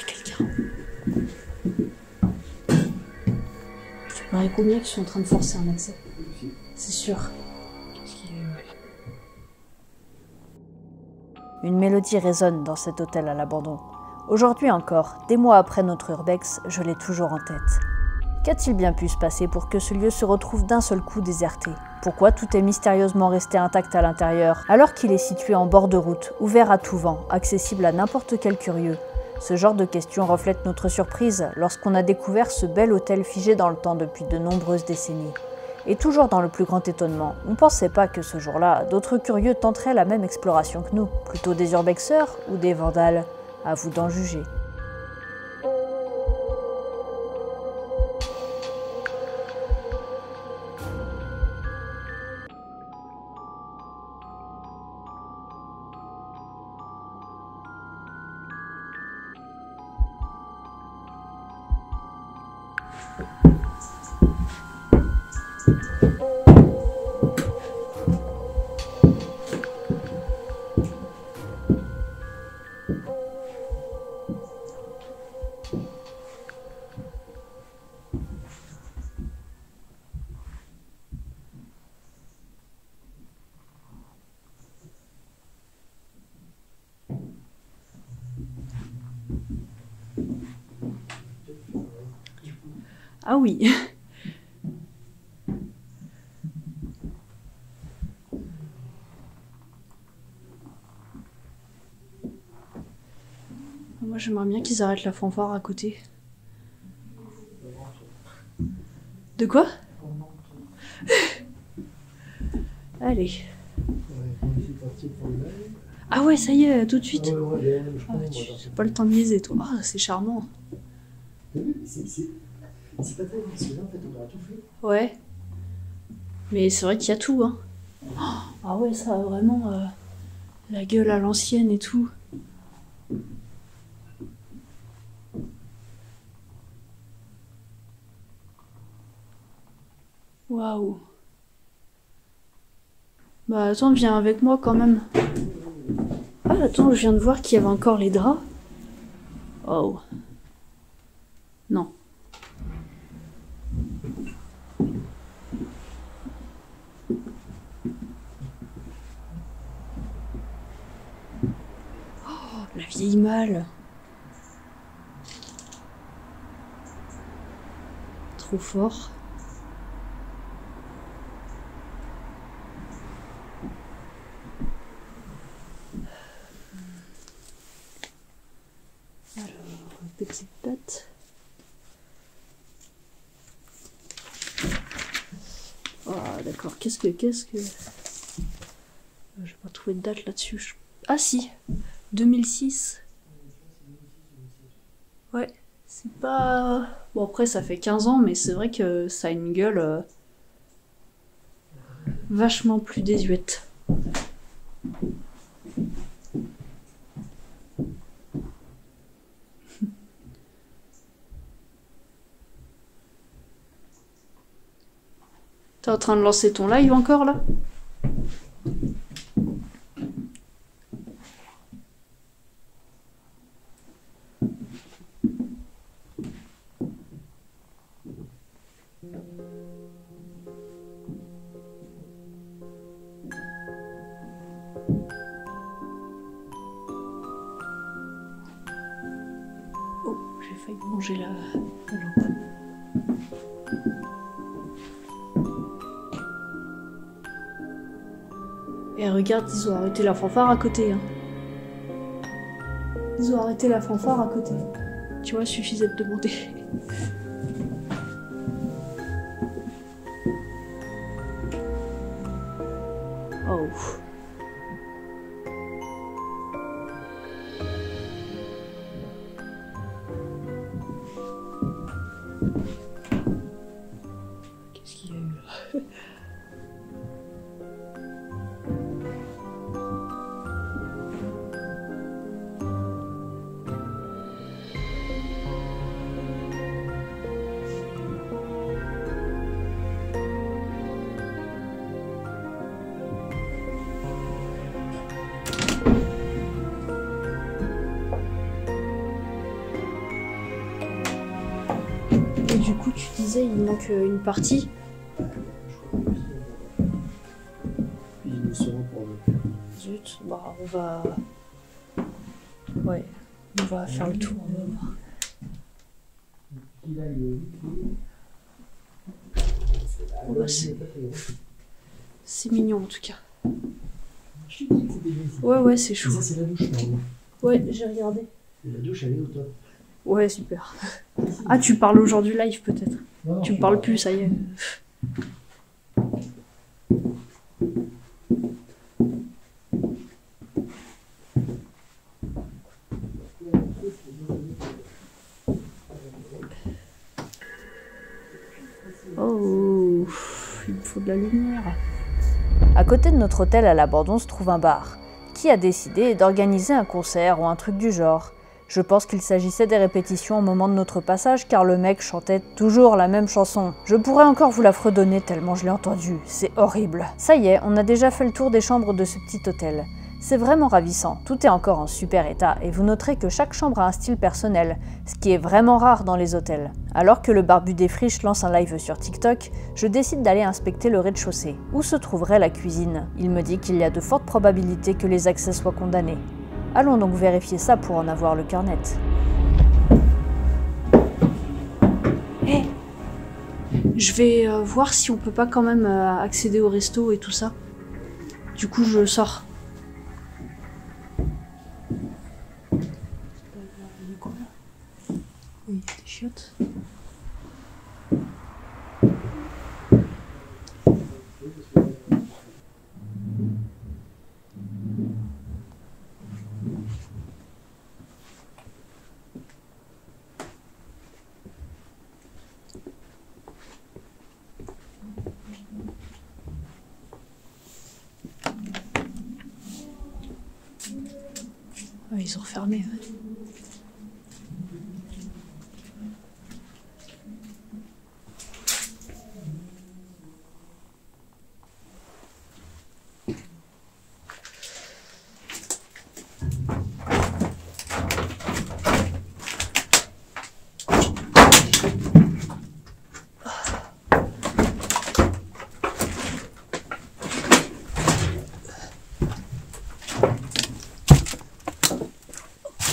y a quelqu'un. Ça paraît combien qu'ils sont en train de forcer un accès. C'est sûr. Qu'est-ce qu'il y a eu? Une mélodie résonne dans cet hôtel à l'abandon. Aujourd'hui encore, des mois après notre urbex, je l'ai toujours en tête. Qu'a-t-il bien pu se passer pour que ce lieu se retrouve d'un seul coup déserté? Pourquoi tout est mystérieusement resté intact à l'intérieur, alors qu'il est situé en bord de route, ouvert à tout vent, accessible à n'importe quel curieux? Ce genre de questions reflète notre surprise lorsqu'on a découvert ce bel hôtel figé dans le temps depuis de nombreuses décennies. Et toujours dans le plus grand étonnement, on ne pensait pas que ce jour-là, d'autres curieux tenteraient la même exploration que nous, plutôt des urbexeurs ou des vandales. À vous d'en juger. Ah oui. Moi j'aimerais bien qu'ils arrêtent la fanfare à côté. De quoi? Allez. Ah ouais, ça y est, tout de suite. Ah, tu n'as pas le temps de niaiser, toi. Ah, c'est charmant. C'est pas très bien, parce que là, en fait, on aura tout fait. Ouais. Mais c'est vrai qu'il y a tout, hein. Ah ouais, ça a vraiment la gueule à l'ancienne et tout. Waouh. Bah attends, viens avec moi quand même. Ah attends, je viens de voir qu'il y avait encore les draps. Oh. Non. Oh, la vieille malle. Trop fort. Alors, petite patte. Ah d'accord, qu'est-ce que... J'ai pas trouvé de date là-dessus. Ah si, 2006. Ouais, c'est pas... Bon après ça fait 15 ans, mais c'est vrai que ça a une gueule vachement plus désuète. T'es en train de lancer ton live encore là? Oh, j'ai failli manger la lampe. Et regarde, ils ont arrêté la fanfare à côté. Hein. Ils ont arrêté la fanfare à côté. Tu vois, suffisait de demander. Oh. Qu'est-ce qu'il y a eu là? du coup, tu disais, il manque une partie. Puis nous serons pour le faire. Zut, bah on va... Ouais, on va faire le tour, on va voir. Oh, bah, c'est mignon en tout cas. Ouais, c'est chou. Ça, c'est la douche, normalement. Ouais, j'ai regardé. Et la douche, elle est au top. Ouais, super. Ah, tu parles au jour du live peut-être. Non, Tu me parles plus, ça y est. Oh, il me faut de la lumière. À côté de notre hôtel à l'abandon se trouve un bar. Qui a décidé d'organiser un concert ou un truc du genre? Je pense qu'il s'agissait des répétitions au moment de notre passage car le mec chantait toujours la même chanson. Je pourrais encore vous la fredonner tellement je l'ai entendue, c'est horrible. Ça y est, on a déjà fait le tour des chambres de ce petit hôtel. C'est vraiment ravissant, tout est encore en super état et vous noterez que chaque chambre a un style personnel, ce qui est vraiment rare dans les hôtels. Alors que le barbu des friches lance un live sur TikTok, je décide d'aller inspecter le rez-de-chaussée, où se trouverait la cuisine. Il me dit qu'il y a de fortes probabilités que les accès soient condamnés. Allons donc vérifier ça pour en avoir le cœur net. Hé, je vais voir si on peut pas quand même accéder au resto et tout ça. Du coup, je sors. Oui, il y a des chiottes. Ah, ils ont refermé. Ouais.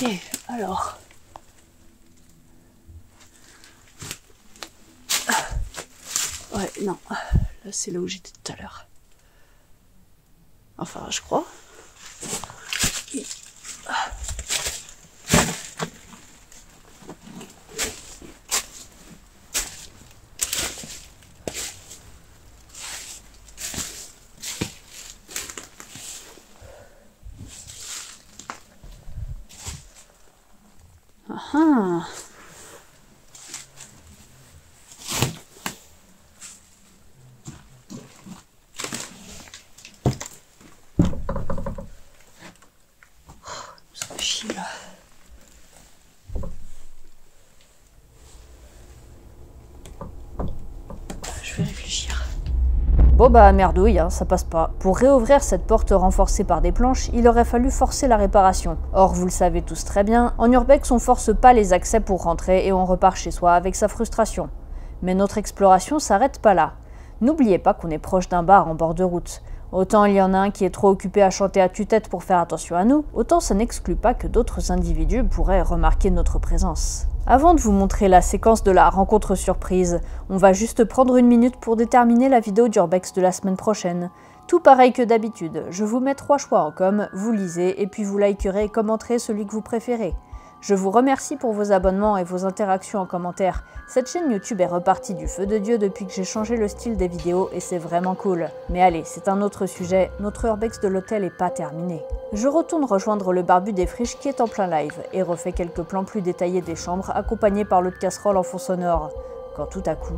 Ok, alors. Ouais, non. Là, c'est là où j'étais tout à l'heure. Enfin, je crois. Ah. Ça fait chier là. Je vais réfléchir. Bon bah merdouille, hein, ça passe pas. Pour réouvrir cette porte renforcée par des planches, il aurait fallu forcer la réparation. Or, vous le savez tous très bien, en urbex on force pas les accès pour rentrer et on repart chez soi avec sa frustration. Mais notre exploration s'arrête pas là. N'oubliez pas qu'on est proche d'un bar en bord de route. Autant il y en a un qui est trop occupé à chanter à tue-tête pour faire attention à nous, autant ça n'exclut pas que d'autres individus pourraient remarquer notre présence. Avant de vous montrer la séquence de la rencontre surprise, on va juste prendre une minute pour déterminer la vidéo d'urbex de la semaine prochaine. Tout pareil que d'habitude, je vous mets 3 choix en com, vous lisez et puis vous likerez et commenterez celui que vous préférez. Je vous remercie pour vos abonnements et vos interactions en commentaire. Cette chaîne YouTube est repartie du feu de Dieu depuis que j'ai changé le style des vidéos et c'est vraiment cool. Mais allez, c'est un autre sujet, notre urbex de l'hôtel est pas terminé. Je retourne rejoindre le barbu des friches qui est en plein live et refais quelques plans plus détaillés des chambres accompagnés par l'eau de casserole en fond sonore. Quand tout à coup...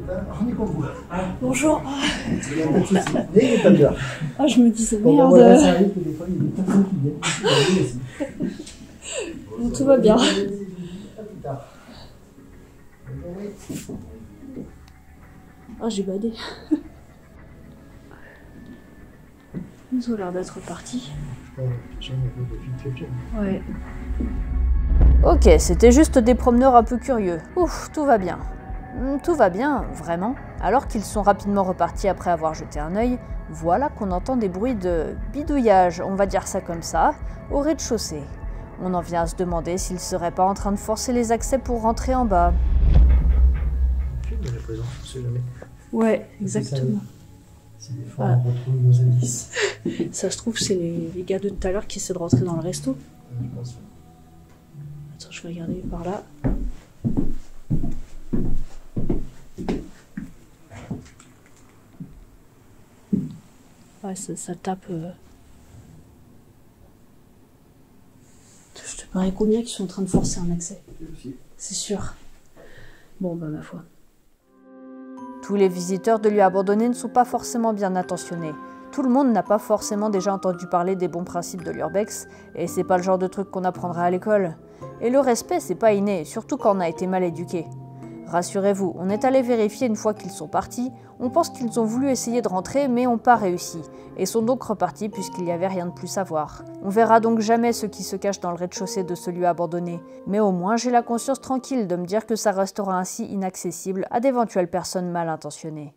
On est comme vous. Bonjour. Il y a pas de souci. Mais il est pas bien. Ah, je me disais, Bon, merde. voilà, ça arrive que des fois, il y a des personnes qui viennent ici, bah, nous aussi. Bon, tout va bien. À plus tard. Bonne journée. Ah, j'ai badé. Ils ont l'air d'être partis. J'en ai depuis quelqu'un. Ouais. Ok, c'était juste des promeneurs un peu curieux. Ouf, tout va bien. Tout va bien, vraiment. Alors qu'ils sont rapidement repartis après avoir jeté un œil, voilà qu'on entend des bruits de bidouillage, on va dire ça comme ça, au rez-de-chaussée. On en vient à se demander s'ils seraient pas en train de forcer les accès pour rentrer en bas. Film de la présence, on sait jamais. Ouais, exactement. Si des fois on retrouve nos indices. Ça se trouve, c'est les gars de tout à l'heure qui essaient de rentrer dans le resto. Je pense. Attends, je vais regarder par là. Ouais, ça tape. Je te parie combien qu'ils sont en train de forcer un accès. C'est sûr. Bon, bah ma foi. Tous les visiteurs de lieux abandonnés ne sont pas forcément bien intentionnés. Tout le monde n'a pas forcément déjà entendu parler des bons principes de l'urbex, et c'est pas le genre de truc qu'on apprendra à l'école. Et le respect, c'est pas inné, surtout quand on a été mal éduqué. Rassurez-vous, on est allé vérifier une fois qu'ils sont partis, on pense qu'ils ont voulu essayer de rentrer mais n'ont pas réussi, et sont donc repartis puisqu'il n'y avait rien de plus à voir. On verra donc jamais ceux qui se cachent dans le rez-de-chaussée de ce lieu abandonné, mais au moins j'ai la conscience tranquille de me dire que ça restera ainsi inaccessible à d'éventuelles personnes mal intentionnées.